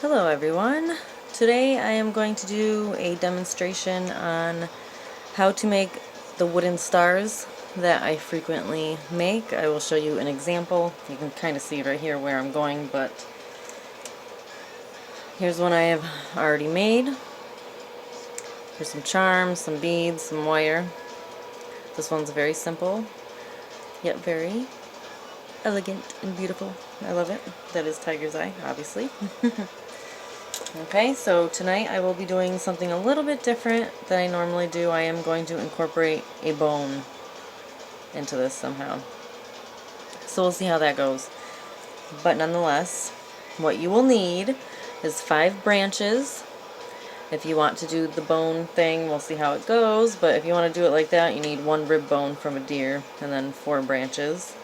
Hello everyone. Today I am going to do a demonstration on how to make the wooden stars that I frequently make. I will show you an example. You can kind of see right here where I'm going, but here's one I have already made. Here's some charms, some beads, some wire. This one's very simple, yet very elegant and beautiful. I love it. That is Tiger's Eye, obviously. Okay, so tonight I will be doing something a little bit different than I normally do. I am going to incorporate a bone into this somehow. So we'll see how that goes. But nonetheless, what you will need is 5 branches. If you want to do the bone thing, we'll see how it goes. But if you want to do it like that, you need 1 rib bone from a deer and then 4 branches.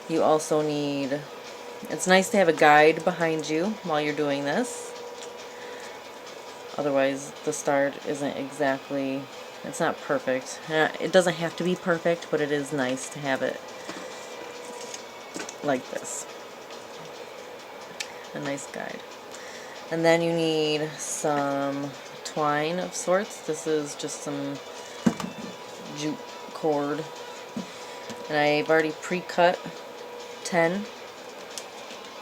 You also need, it's nice to have a guide behind you while you're doing this. Otherwise, the start isn't exactly, it's not perfect. It doesn't have to be perfect, but it is nice to have it like this. A nice guide. And then you need some twine of sorts. This is just some jute cord. And I've already pre-cut 10,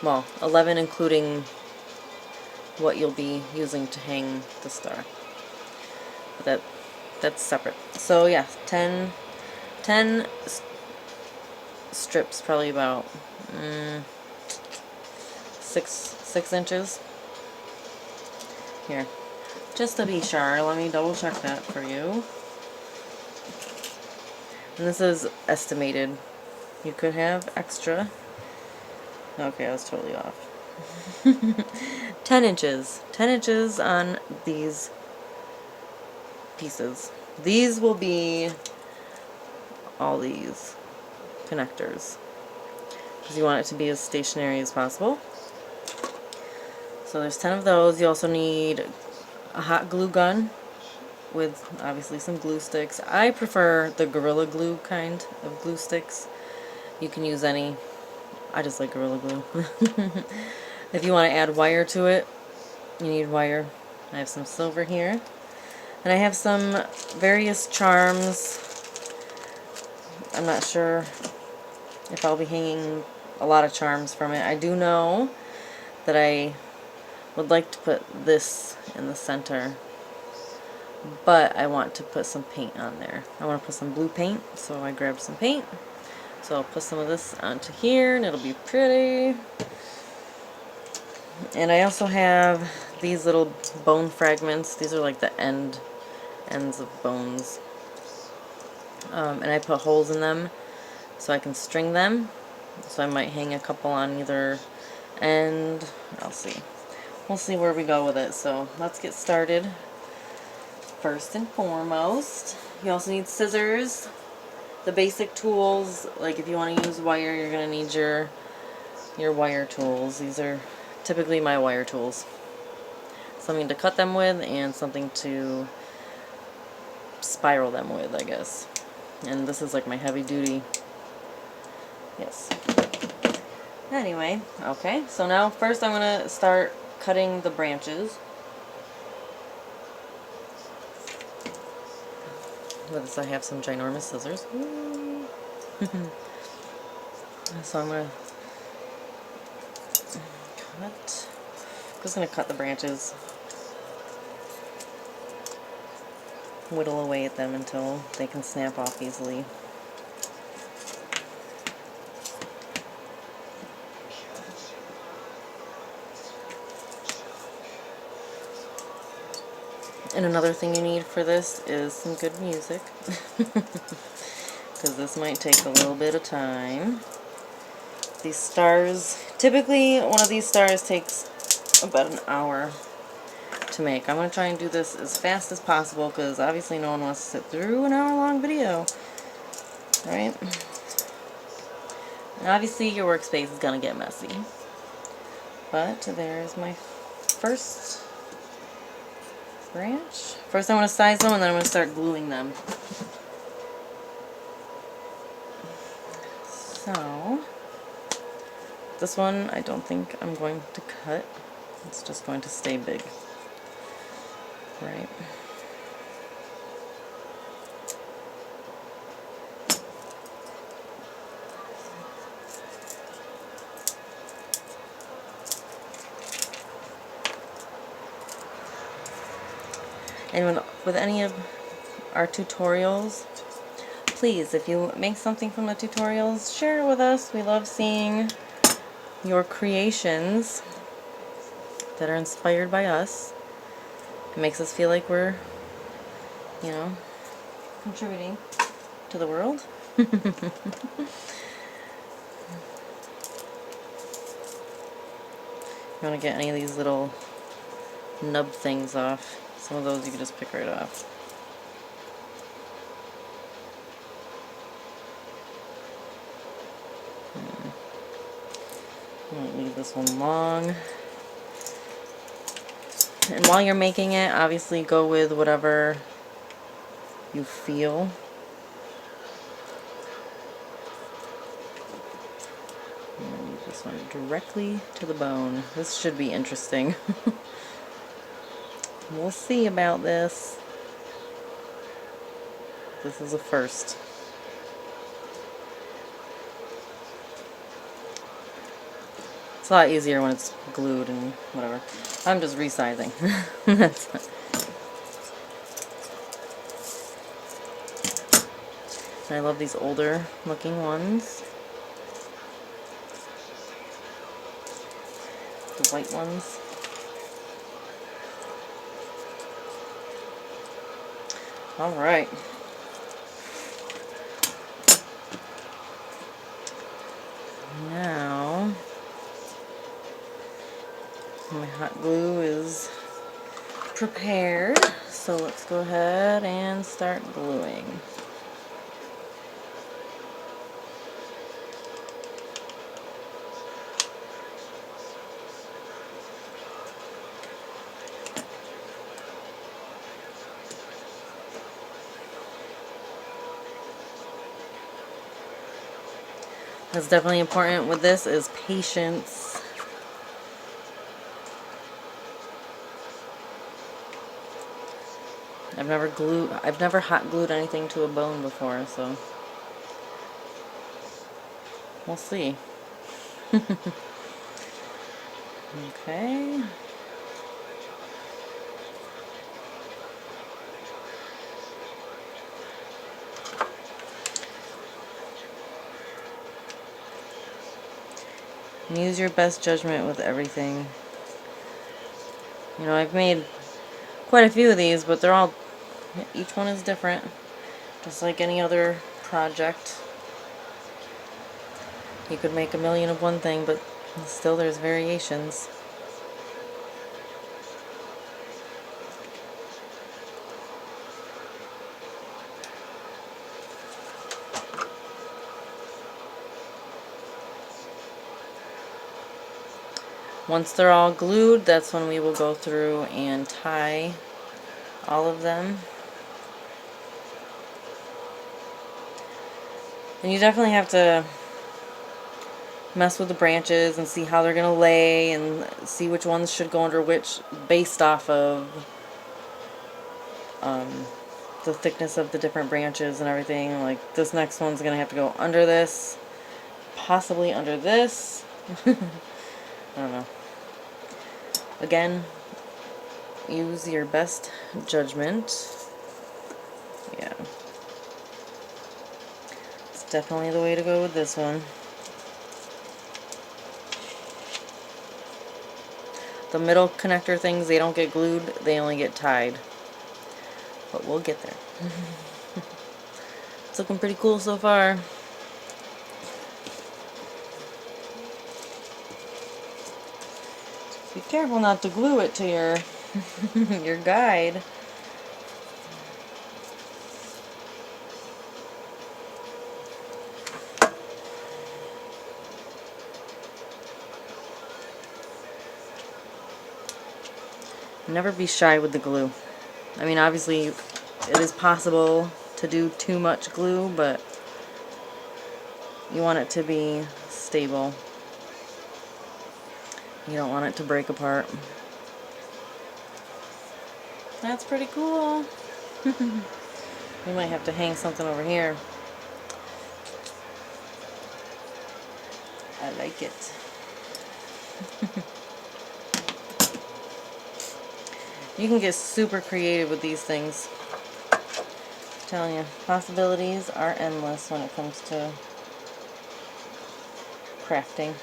well, 11 including what you'll be using to hang the star. But that's separate. So yeah, 10 strips, probably about 6 inches. Here, just to be sure, let me double check that for you. And this is estimated. You could have extra. Okay, I was totally off. 10 inches. 10 inches on these pieces. These will be all these connectors, because you want it to be as stationary as possible. So there's 10 of those. You also need a hot glue gun with obviously some glue sticks. I prefer the Gorilla Glue kind of glue sticks. You can use any. I just like Gorilla Glue. If you want to add wire to it, you need wire. I have some silver here. And I have some various charms. I'm not sure if I'll be hanging a lot of charms from it. I do know that I would like to put this in the center, but I want to put some paint on there. I want to put some blue paint, so I grabbed some paint. So I'll put some of this onto here and it'll be pretty. And I also have these little bone fragments. These are like the ends of bones. And I put holes in them so I can string them. So I might hang a couple on either end. I'll see. We'll see where we go with it. So let's get started. First and foremost, you also need scissors. The basic tools, like if you want to use wire, you're going to need your wire tools. These are typically my wire tools. Something to cut them with and something to spiral them with, I guess. And this is like my heavy duty. Yes. Anyway, okay, so now first I'm going to start cutting the branches. With this I have some ginormous scissors. So I'm going to cut. I'm just going to cut the branches. Whittle away at them until they can snap off easily. And another thing you need for this is some good music, because this might take a little bit of time. These stars, typically one of these stars takes about an hour to make. I'm going to try and do this as fast as possible, because obviously no one wants to sit through an hour-long video, right? And obviously your workspace is going to get messy. But there's my first branch. First I want to size them, and then I'm going to start gluing them. So this one I don't think I'm going to cut. It's just going to stay big, right? And with any of our tutorials, please, if you make something from the tutorials, share it with us. We love seeing your creations that are inspired by us. It makes us feel like we're, you know, contributing to the world. You want to get any of these little nub things off. Some of those you can just pick right off. I'm going to leave this one long. And while you're making it, obviously go with whatever you feel. And leave this one directly to the bone. This should be interesting. We'll see about this. This is a first. It's a lot easier when it's glued and whatever. I'm just resizing. That's it. And I love these older looking ones. The white ones. Alright. Now, my hot glue is prepared, so let's go ahead and start gluing. What's definitely important with this is patience. I've never hot glued anything to a bone before, so we'll see. Okay. And use your best judgment with everything. You know, I've made quite a few of these, but they're all, each one is different, just like any other project. You could make a million of one thing, but still there's variations. Once they're all glued, that's when we will go through and tie all of them. And you definitely have to mess with the branches and see how they're going to lay and see which ones should go under which based off of the thickness of the different branches and everything. Like this next one's going to have to go under this, possibly under this. I don't know. Again, use your best judgment. Yeah. It's definitely the way to go with this one. The middle connector things, they don't get glued, they only get tied. But we'll get there. It's looking pretty cool so far. Be careful not to glue it to your your guide. Never be shy with the glue. I mean, obviously it is possible to do too much glue, but you want it to be stable. You don't want it to break apart. That's pretty cool. We might have to hang something over here. I like it. You can get super creative with these things. I'm telling you, possibilities are endless when it comes to crafting.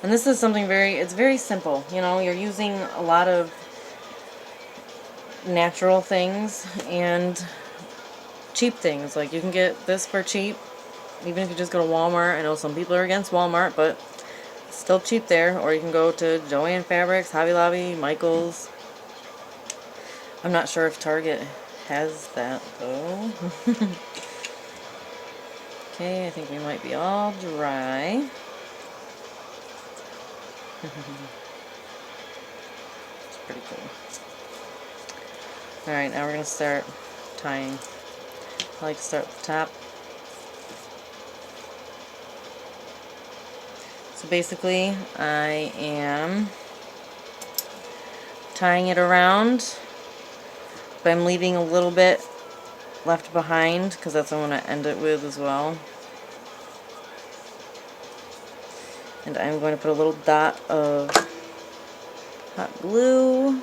And this is something it's very simple. You know, you're using a lot of natural things and cheap things. Like, you can get this for cheap, even if you just go to Walmart. I know some people are against Walmart, but it's still cheap there. Or you can go to Joann Fabrics, Hobby Lobby, Michaels. I'm not sure if Target has that, though. Okay, I think we might be all dry. It's pretty cool. Alright, now we're going to start tying. I like to start at the top. So basically, I am tying it around, but I'm leaving a little bit left behind because that's what I'm going to end it with as well. And I'm going to put a little dot of hot glue.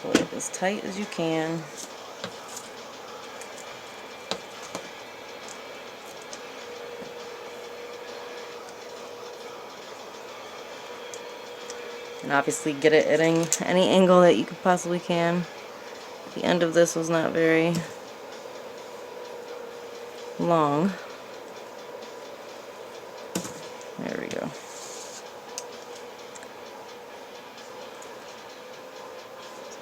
Pull it as tight as you can. And obviously get it at any angle that you could possibly can. The end of this was not very long. There we go.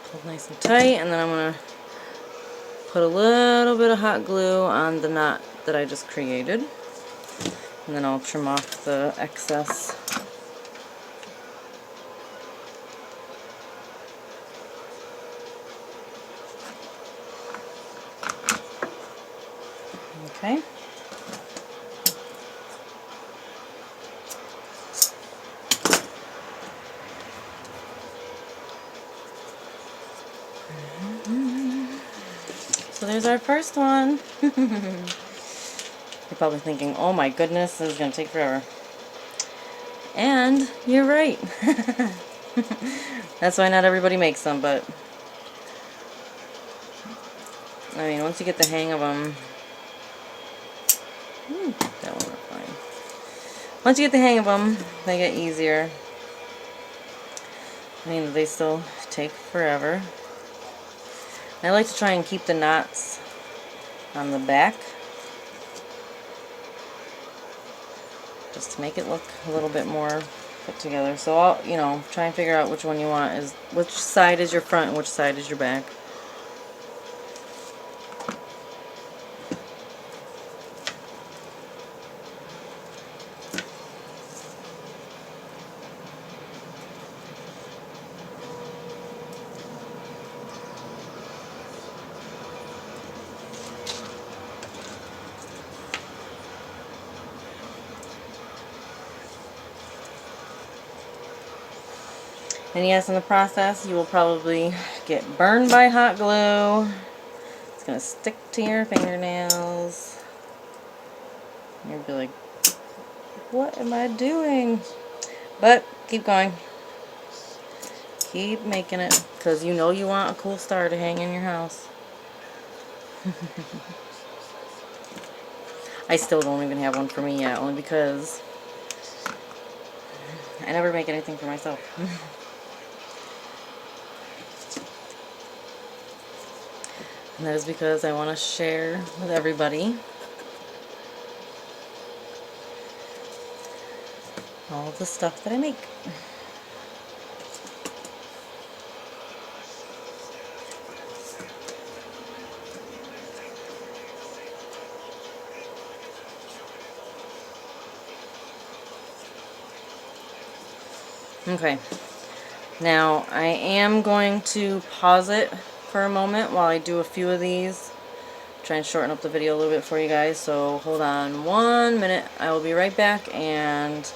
Pull nice and tight, and then I'm going to put a little bit of hot glue on the knot that I just created. And then I'll trim off the excess. Okay. So there's our first one. You're probably thinking, oh my goodness, this is going to take forever. And you're right. That's why not everybody makes them, but I mean, once you get the hang of them, that one worked fine. Once you get the hang of them, they get easier. I mean, they still take forever. I like to try and keep the knots on the back, just to make it look a little bit more put together. So I'll, you know, try and figure out which one you want, is which side is your front and which side is your back. And yes, in the process, you will probably get burned by hot glue. It's going to stick to your fingernails. And you'll be like, what am I doing? But keep going. Keep making it, because you know you want a cool star to hang in your house. I still don't even have one for me yet, only because I never make anything for myself. And that is because I want to share with everybody all the stuff that I make. Okay, now I am going to pause it for a moment while I do a few of these. Try and shorten up the video a little bit for you guys, so hold on 1 minute. I will be right back and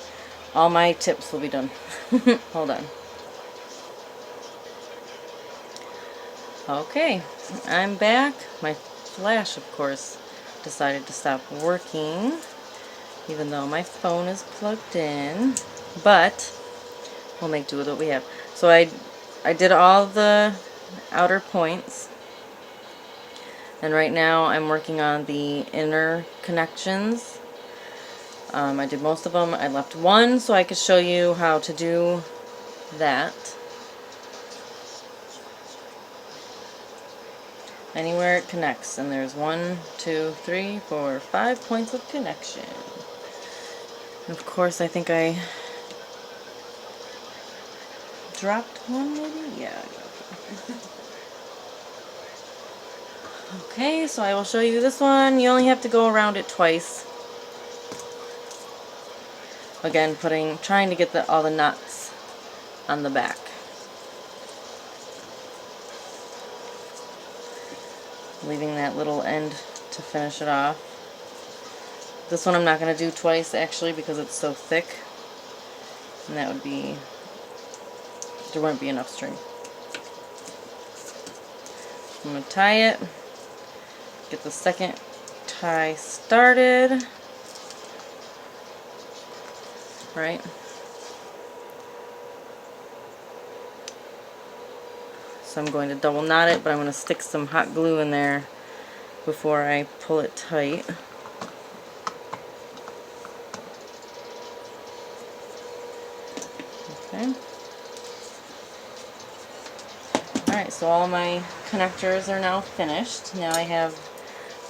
all my tips will be done. Hold on. Okay, I'm back. My flash, of course, decided to stop working, even though my phone is plugged in, but we'll make do with what we have. So I did all the outer points, and right now I'm working on the inner connections. I did most of them. I left one so I could show you how to do that. Anywhere it connects, and there's 1, 2, 3, 4, 5 points of connection. And of course, I think I dropped one, maybe? Yeah, I dropped one. Okay, so I will show you this one. You only have to go around it twice. Again, trying to get all the knots on the back. Leaving that little end to finish it off. This one I'm not going to do twice, actually, because it's so thick. And that would be, there wouldn't be enough string. I'm going to tie it. Get the second tie started. Right? So I'm going to double knot it, but I'm going to stick some hot glue in there before I pull it tight. Okay. Alright, so all my connectors are now finished. Now I have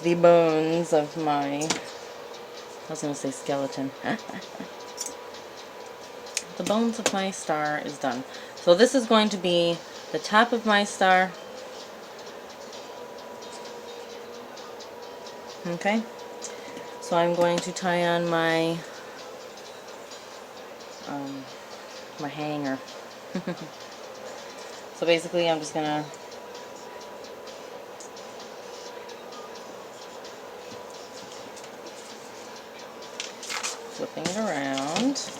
the bones of my, I was going to say skeleton. The bones of my star is done. So this is going to be the top of my star. Okay. So I'm going to tie on my my hanger. So basically I'm just gonna flipping it around.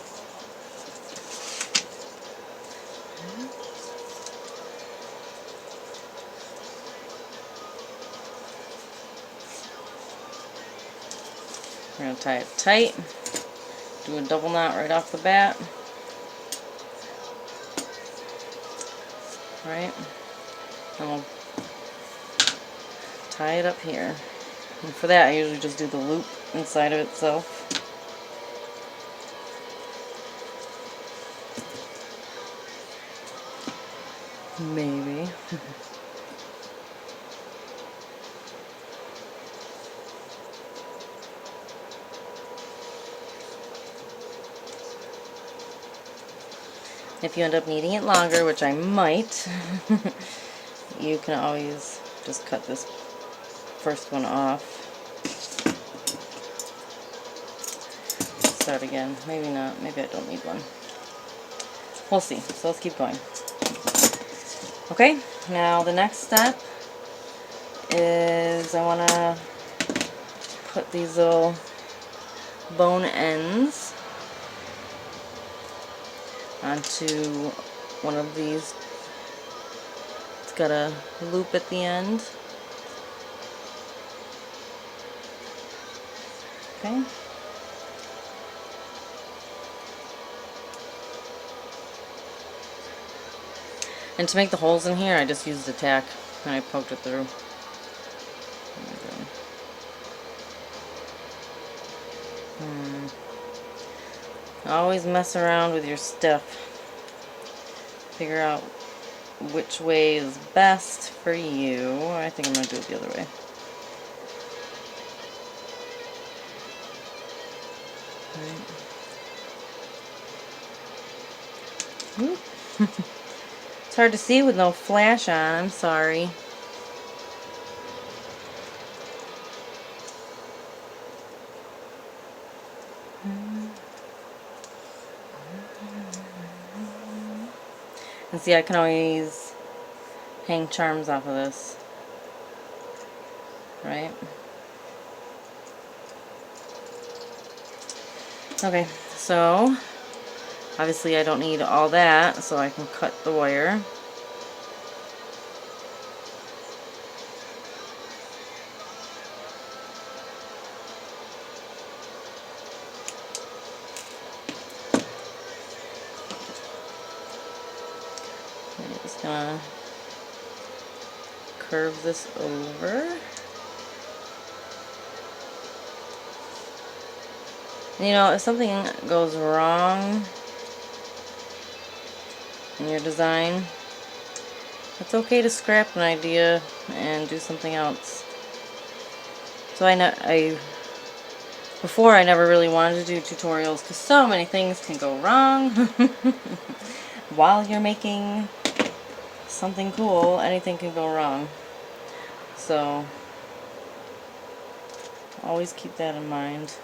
We're going to tie it tight, do a double knot right off the bat, right, and we'll tie it up here. And for that I usually just do the loop inside of itself. Maybe. If you end up needing it longer, which I might, you can always just cut this first one off. Start again. Maybe not. Maybe I don't need one. We'll see. So let's keep going. Okay, now the next step is I want to put these little bone ends onto one of these. It's got a loop at the end. Okay. And to make the holes in here, I just used a tack and I poked it through. Always mess around with your stuff. Figure out which way is best for you. I think I'm going to do it the other way. It's hard to see with no flash on, I'm sorry. And see, I can always hang charms off of this, right? Okay, so obviously I don't need all that, so I can cut the wire. I'm just gonna curve this over. You know, if something goes wrong in your design, it's okay to scrap an idea and do something else. So before I never really wanted to do tutorials because so many things can go wrong while you're making something cool. Anything can go wrong. So always keep that in mind.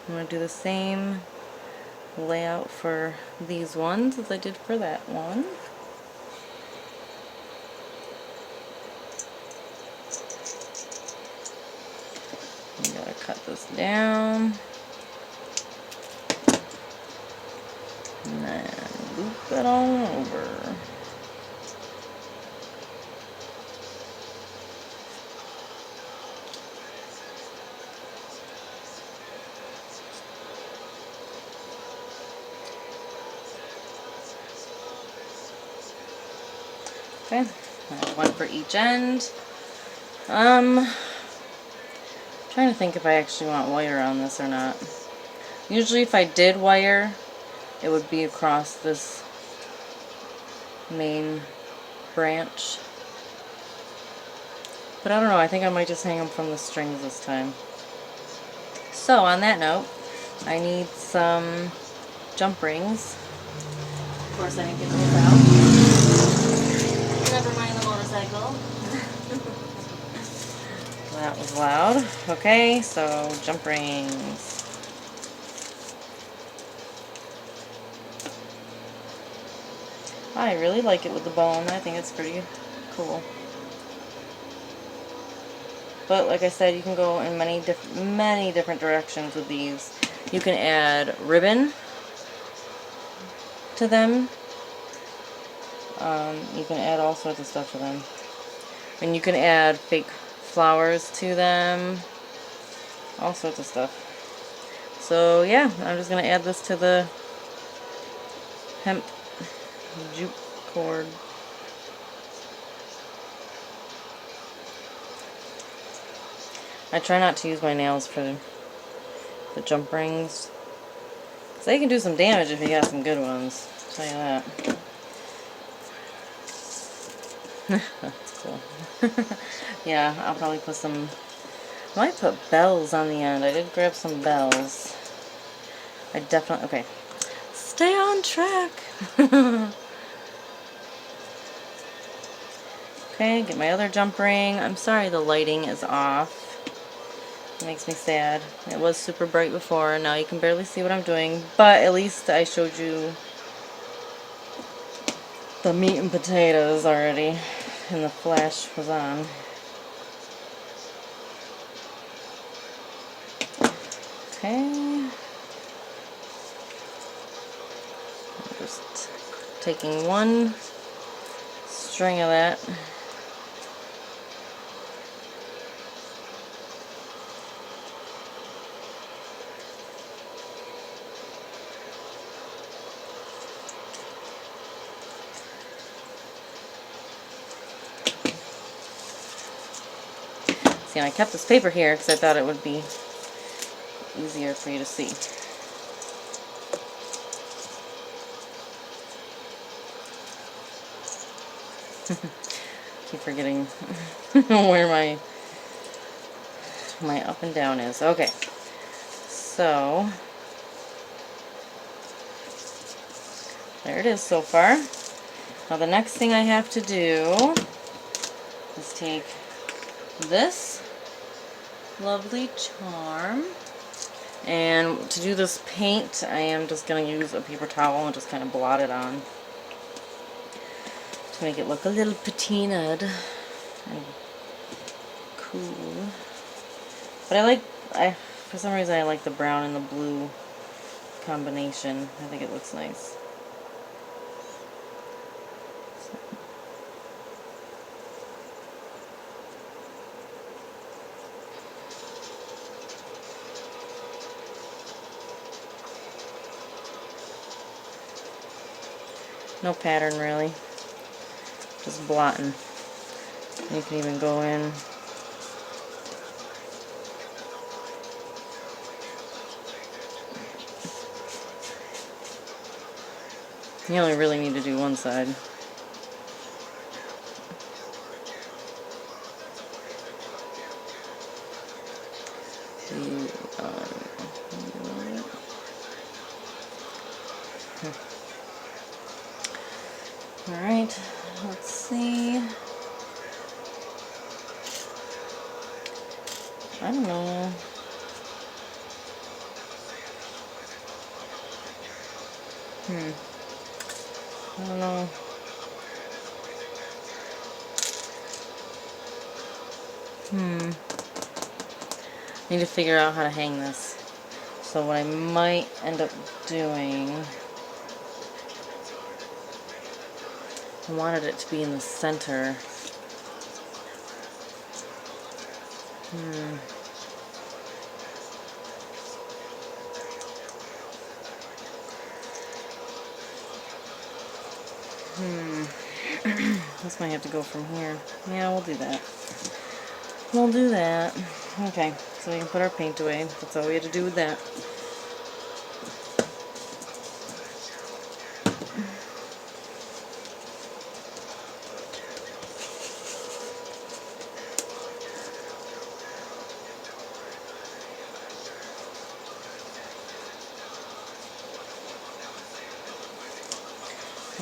I'm going to do the same layout for these ones as I did for that one. You gotta cut this down and then loop it all over. Okay, one for each end. Trying to think if I actually want wire on this or not. Usually if I did wire, it would be across this main branch. But I don't know, I think I might just hang them from the strings this time. So on that note, I need some jump rings. Of course I didn't get those out. Never mind the motorcycle. That was loud. Okay, so jump rings. I really like it with the bone. I think it's pretty cool. But like I said, you can go in many different directions with these. You can add ribbon to them. You can add all sorts of stuff to them. And you can add fake flowers to them. All sorts of stuff. So yeah, I'm just going to add this to the hemp jute cord. I try not to use my nails for the jump rings. So they can do some damage if you got some good ones. I'll tell you that. That's cool. Yeah, I'll probably put some... I might put bells on the end. I did grab some bells. I definitely... Okay. Stay on track! Okay, get my other jump ring. I'm sorry the lighting is off. It makes me sad. It was super bright before, now you can barely see what I'm doing, but at least I showed you the meat and potatoes already, and the flash was on. Okay. I'm just taking one string of that. See, and I kept this paper here because I thought it would be easier for you to see. Keep forgetting where my up and down is. Okay, so there it is so far. Now the next thing I have to do is take this lovely charm, and to do this paint I am just going to use a paper towel and just kind of blot it on. to make it look a little patinaed and cool. But for some reason I like the brown and the blue combination. I think it looks nice. No pattern really, just blotting. You can even go in you only really need to do one side. Alright, let's see. I don't know. I don't know. I need to figure out how to hang this. So what I might end up doing, I wanted it to be in the center. This might have to go from here. Yeah, we'll do that. We'll do that. Okay, so we can put our paint away. That's all we had to do with that.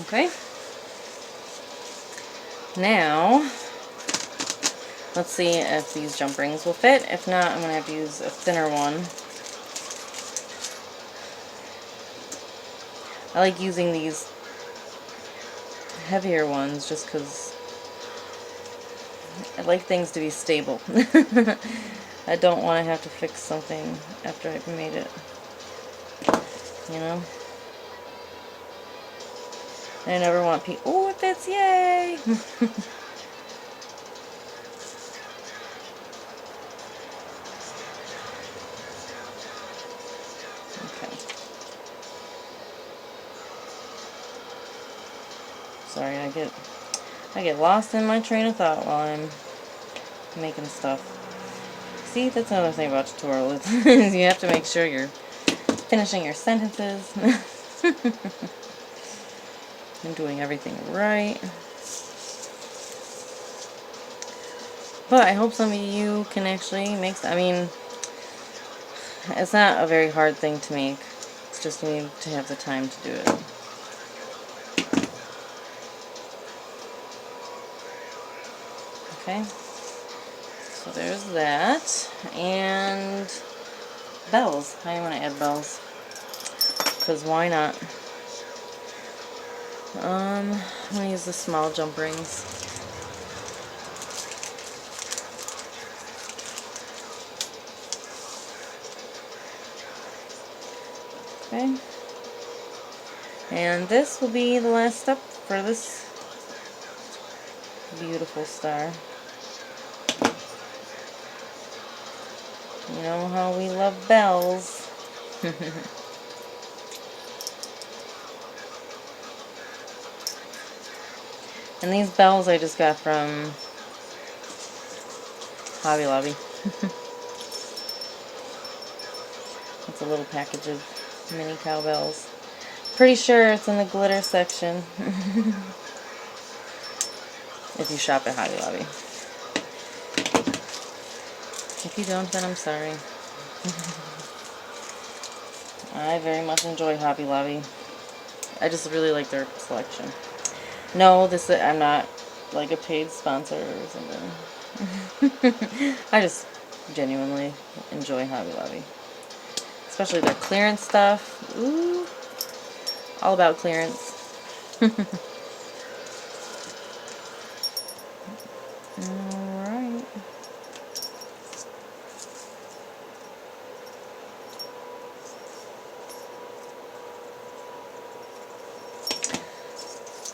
Okay. Now, let's see if these jump rings will fit. If not, I'm going to have to use a thinner one. I like using these heavier ones just because I like things to be stable. I don't want to have to fix something after I've made it. You know? I never want people. Oh, it fits! Yay! Okay. Sorry, I get lost in my train of thought while I'm making stuff. See, that's another thing about tutorials is you have to make sure you're finishing your sentences and doing everything right. But I hope some of you can actually make, I mean, it's not a very hard thing to make. It's just you need to have the time to do it. Okay. So there's that. And bells. I want to add bells. Because why not? I'm going to use the small jump rings. Okay. And this will be the last step for this beautiful star. You know how we love bells. And these bells I just got from Hobby Lobby. It's a little package of mini cowbells. Pretty sure it's in the glitter section. If you shop at Hobby Lobby. If you don't, then I'm sorry. I very much enjoy Hobby Lobby. I just really like their selection. No, I'm not like a paid sponsor or something. I just genuinely enjoy Hobby Lobby. Especially their clearance stuff. Ooh. All about clearance. Alright.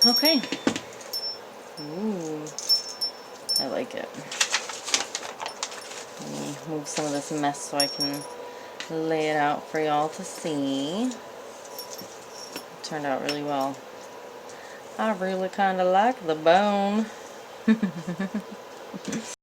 Okay. Ooh, I like it. Let me move some of this mess so I can lay it out for y'all to see. It turned out really well. I really kind of like the bone.